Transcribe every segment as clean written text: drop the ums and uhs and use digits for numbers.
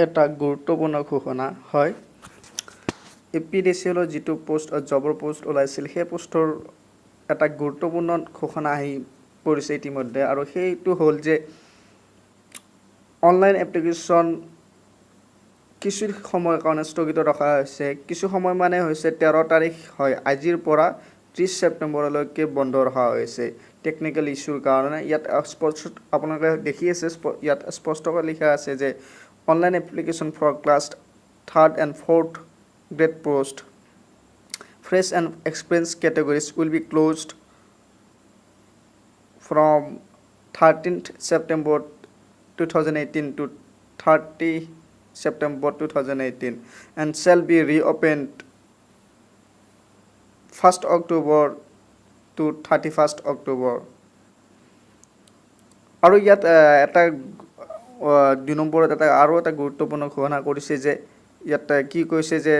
এটা গুৰুত্বপূৰ্ণ ঘোষণা হয় APDCL যিটো পোষ্ট জবৰ পোষ্ট ওলাইছিল সেই পোষ্টৰ এটা গুৰুত্বপূৰ্ণ ঘোষণা আহি পৰিছে ইতিমধ্যে আৰু সেইটো হ'ল যে অনলাইন এপ্লিকেশ্যন কিছু সময়ৰ কাৰণে স্থগিত ৰখা হৈছে কিছু সময় মানে হৈছে 13 তাৰিখ হয় আজিৰ পৰা 30 ছেপ্টেম্বৰলৈকে বন্ধ ৰখা হৈছে টেকনিক্যাল ইস্যুৰ কাৰণে ইয়াত স্পষ্ট আপোনালোকে দেখি আছে ইয়াত স্পষ্টকৈ লিখা আছে যে online application for class 3rd and 4th grade post fresh and experienced categories will be closed from 13th September 2018 to 30 September 2018 and shall be reopened 1st October to 31st October আৰু ইয়াত এটা 2 নম্বৰত আৰু এটা গুৰুত্বপূৰ্ণ ঘোষণা কৰিছে যে ইয়াত কি কৈছে যে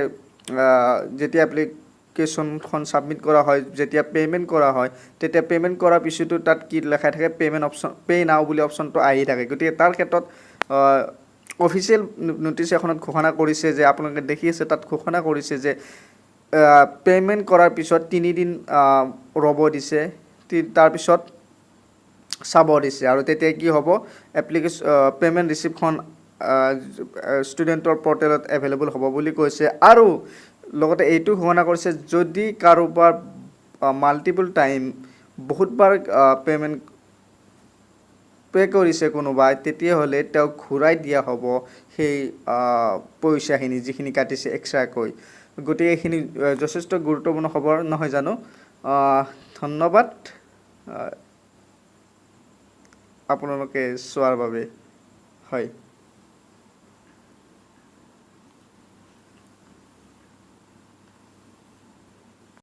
যেতিয়া এপ্লিকেশ্যনখন সাবমিট কৰা হয় যেতিয়া পেমেন্ট কৰা হয় তেতিয়া পেমেন্ট কৰাৰ পিছতো তাত কি লেখা থাকে পেমেন্ট অপচন পে নাও বুলি অপচনটো আহি থাকে গতিকে তাৰ ক্ষেত্ৰত অফিচিয়েল নোটিছ এখনত ঘোষণা কৰিছে যে আপোনালোকে দেখি আছে তাত ঘোষণা কৰিছে যে পেমেন্ট কৰাৰ পিছত 3 দিন ৰ'ব দিছে তাৰ পিছত চাব দিছে আৰু তেতিয়া কি হ'ব এপ্লিকেশ্যন পেমেন্ট ৰিচিপ্টখন ষ্টুডেণ্টৰ পৰ্টেলত এভেইলেবল হ'ব বুলি কৈছে আৰু লগতে এইটো ঘোষণা কৰিছে যদি কাৰোবাৰ মাল্টিপল টাইম বহুতবাৰ পেমেন্ট পে কৰিছে কোনোবাই তেতিয়াহ'লে তেওঁক ঘূৰাই দিয়া হ'ব সেই পইচাখিনি যিখিনি কাটিছে এক্সট্ৰাকৈ গতিকে এইখিনি যথেষ্ট গুৰুত্বপূৰ্ণ খবৰ নহয় জানো ধন্যবাদ আপোনালোকে চোৱাৰ বাবে হয়